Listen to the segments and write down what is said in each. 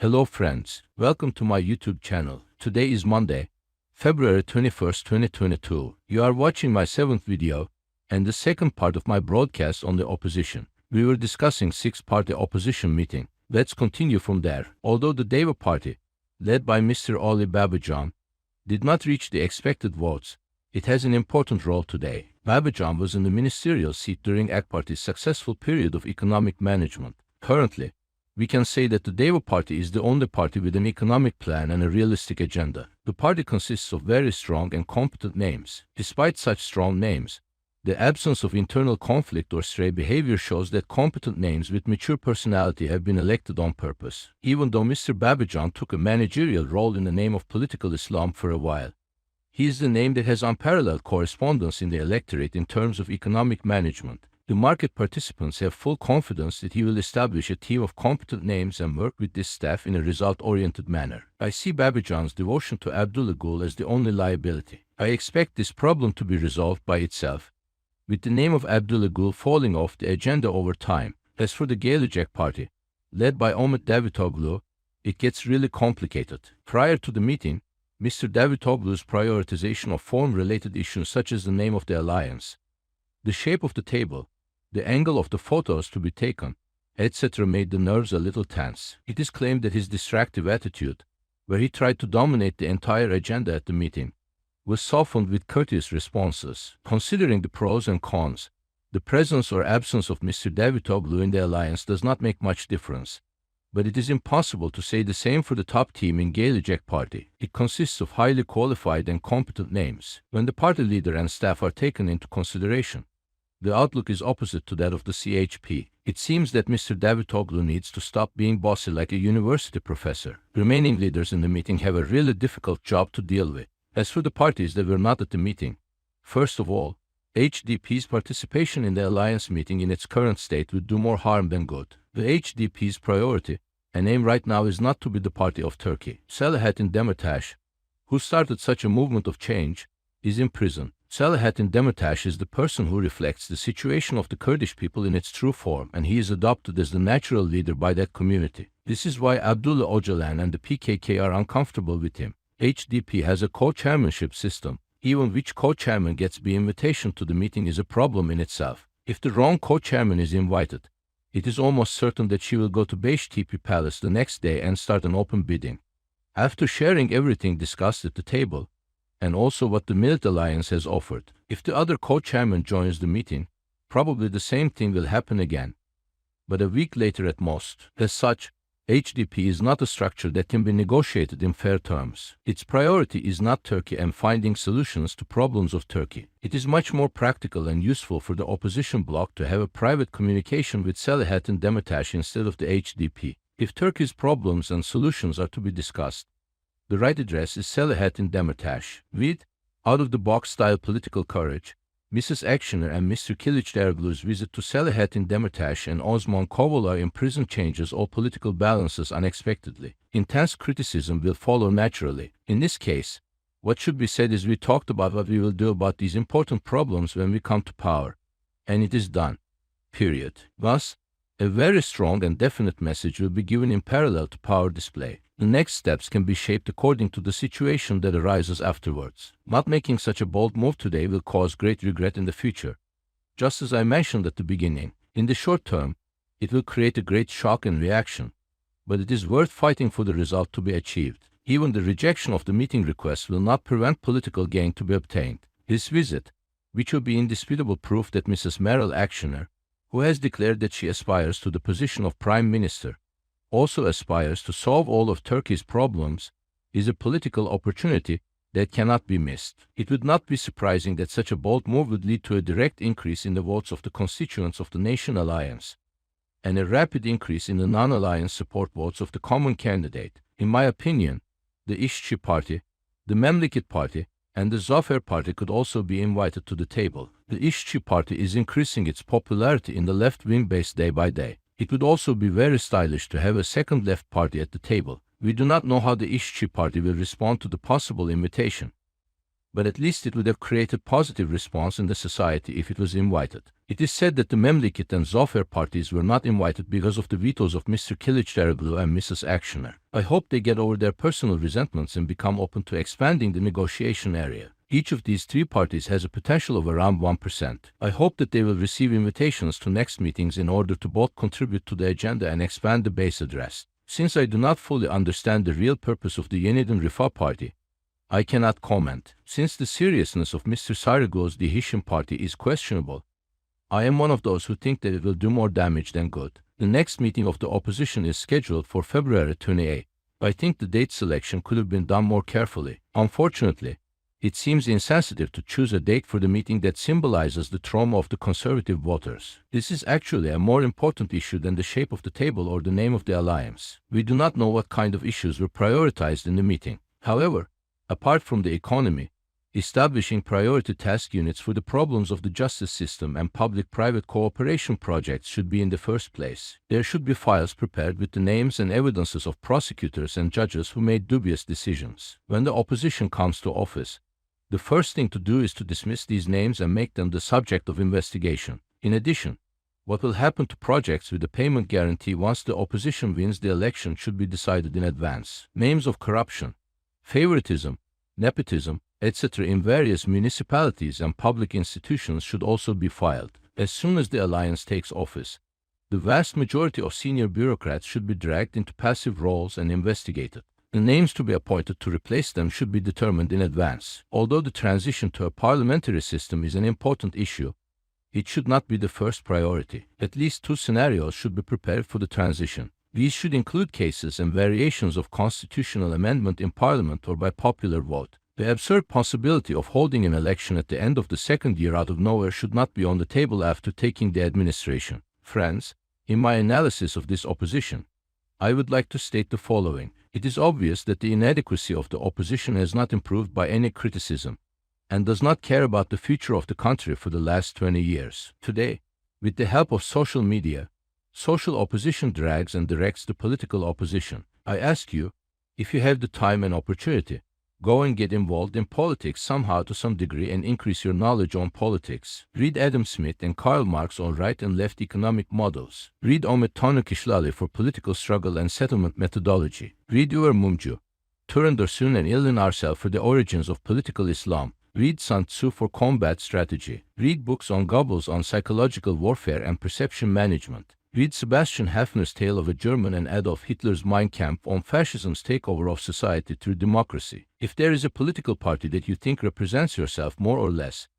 Hello friends, welcome to my YouTube channel. Today is Monday, February 21st, 2022. You are watching my 7th video and the second part of my broadcast on the opposition. We were discussing six-party opposition meeting. Let's continue from there. Although the Deva Party, led by Mr. Ali Babajan, did not reach the expected votes, it has an important role today. Babajan was in the ministerial seat during AK Party's successful period of economic management. Currently, we can say that the Deva Party is the only party with an economic plan and a realistic agenda. The party consists of very strong and competent names. Despite such strong names, the absence of internal conflict or stray behavior shows that competent names with mature personality have been elected on purpose. Even though Mr. Babajan took a managerial role in the name of political Islam for a while, he is the name that has unparalleled correspondence in the electorate in terms of economic management. The market participants have full confidence that he will establish a team of competent names and work with this staff in a result-oriented manner. I see Babajan's devotion to Abdullah Gül as the only liability. I expect this problem to be resolved by itself, with the name of Abdullah Gül falling off the agenda over time. As for the Gelecek Party, led by Ahmet Davutoğlu, it gets really complicated. Prior to the meeting, Mr. Davutoğlu's prioritization of form-related issues such as the name of the alliance, the shape of the table, the angle of the photos to be taken, etc. made the nerves a little tense. It is claimed that his distractive attitude, where he tried to dominate the entire agenda at the meeting, was softened with courteous responses. Considering the pros and cons, the presence or absence of Mr. Davutoğlu in the alliance does not make much difference. But it is impossible to say the same for the top team in Gelecek Party. It consists of highly qualified and competent names. When the party leader and staff are taken into consideration, the outlook is opposite to that of the CHP. It seems that Mr. Davutoğlu needs to stop being bossy like a university professor. Remaining leaders in the meeting have a really difficult job to deal with. As for the parties that were not at the meeting, first of all, HDP's participation in the alliance meeting in its current state would do more harm than good. The HDP's priority and aim right now is not to be the party of Turkey. Selahattin Demirtas, who started such a movement of change, is in prison. Selahattin Demirtas is the person who reflects the situation of the Kurdish people in its true form, and he is adopted as the natural leader by that community. This is why Abdullah Öcalan and the PKK are uncomfortable with him. HDP has a co-chairmanship system. Even which co-chairman gets the invitation to the meeting is a problem in itself. If the wrong co-chairman is invited, it is almost certain that she will go to Beştepe Palace the next day and start an open bidding. After sharing everything discussed at the table, and also what the Millet Alliance has offered, if the other co-chairman joins the meeting, probably the same thing will happen again, but a week later at most. As such, HDP is not a structure that can be negotiated in fair terms. Its priority is not Turkey and finding solutions to problems of Turkey. It is much more practical and useful for the opposition bloc to have a private communication with Selahattin Demirtas instead of the HDP. If Turkey's problems and solutions are to be discussed, the right address is Selahattin Demirtas. With out-of-the-box style political courage, Mrs. Akşener and Mr. Kılıçdaroğlu's visit to Selahattin Demirtas and Osman Kavala in prison changes all political balances unexpectedly. Intense criticism will follow naturally. In this case, what should be said is we talked about what we will do about these important problems when we come to power, and it is done. Period. Thus, a very strong and definite message will be given in parallel to power display. The next steps can be shaped according to the situation that arises afterwards. Not making such a bold move today will cause great regret in the future. Just as I mentioned at the beginning, in the short term, it will create a great shock and reaction, but it is worth fighting for the result to be achieved. Even the rejection of the meeting request will not prevent political gain to be obtained. This visit, which will be indisputable proof that Mrs. Meral Akşener, who has declared that she aspires to the position of Prime Minister, also aspires to solve all of Turkey's problems, is a political opportunity that cannot be missed. It would not be surprising that such a bold move would lead to a direct increase in the votes of the constituents of the Nation Alliance, and a rapid increase in the non-alliance support votes of the common candidate. In my opinion, the İşçi Party, the Memleket Party, and the Zafer Party could also be invited to the table. The İşçi Party is increasing its popularity in the left-wing base day by day. It would also be very stylish to have a second left party at the table. We do not know how the İşçi Party will respond to the possible invitation. but at least it would have created positive response in the society if it was invited. It is said that the Memleket and Zafer parties were not invited because of the vetoes of Mr. Kılıçdaroğlu and Mrs. Actioner. I hope they get over their personal resentments and become open to expanding the negotiation area. Each of these three parties has a potential of around 1%. I hope that they will receive invitations to next meetings in order to both contribute to the agenda and expand the base address. Since I do not fully understand the real purpose of the Yeniden Refah Party, I cannot comment. Since the seriousness of Mr. Sarıgül's Değişim Party is questionable, I am one of those who think that it will do more damage than good. The next meeting of the opposition is scheduled for February 28. I think the date selection could have been done more carefully. Unfortunately, it seems insensitive to choose a date for the meeting that symbolizes the trauma of the conservative voters. This is actually a more important issue than the shape of the table or the name of the alliance. We do not know what kind of issues were prioritized in the meeting. However, apart from the economy, establishing priority task units for the problems of the justice system and public-private cooperation projects should be in the first place. There should be files prepared with the names and evidences of prosecutors and judges who made dubious decisions. When the opposition comes to office, the first thing to do is to dismiss these names and make them the subject of investigation. In addition, what will happen to projects with a payment guarantee once the opposition wins the election should be decided in advance. Names of corruption, favoritism, nepotism, etc. in various municipalities and public institutions should also be filed. As soon as the alliance takes office, the vast majority of senior bureaucrats should be dragged into passive roles and investigated. The names to be appointed to replace them should be determined in advance. Although the transition to a parliamentary system is an important issue, it should not be the first priority. At least two scenarios should be prepared for the transition. These should include cases and variations of constitutional amendment in parliament or by popular vote. The absurd possibility of holding an election at the end of the second year out of nowhere should not be on the table after taking the administration. Friends, in my analysis of this opposition, I would like to state the following. It is obvious that the inadequacy of the opposition has not improved by any criticism and does not care about the future of the country for the last 20 years. Today, with the help of social media, social opposition drags and directs the political opposition. I ask you, if you have the time and opportunity, go and get involved in politics somehow to some degree and increase your knowledge on politics. Read Adam Smith and Karl Marx on right and left economic models. Read Ahmet Tanrıkışlalı for political struggle and settlement methodology. Read Uğur Mumcu, Turan Dursun and Ilhan Arsel for the origins of political Islam. Read Sun Tzu for combat strategy. Read books on Goebbels on psychological warfare and perception management. Read Sebastian Haffner's tale of a German and Adolf Hitler's Mein Kampf on fascism's takeover of society through democracy. If there is a political party that you think represents yourself more or less,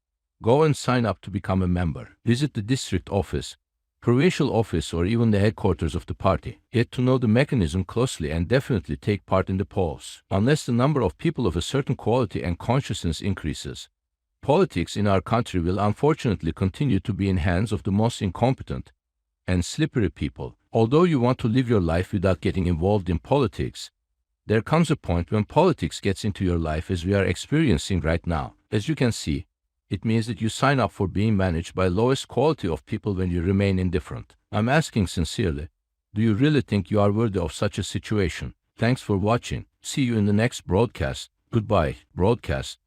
go and sign up to become a member. Visit the district office, provincial office or even the headquarters of the party. Get to know the mechanism closely and definitely take part in the polls. Unless the number of people of a certain quality and consciousness increases, politics in our country will unfortunately continue to be in hands of the most incompetent and slippery people. Although you want to live your life without getting involved in politics, there comes a point when politics gets into your life as we are experiencing right now. As you can see, it means that you sign up for being managed by lowest quality of people when you remain indifferent. I'm asking sincerely, do you really think you are worthy of such a situation? Thanks for watching. See you in the next broadcast. Goodbye. Broadcast.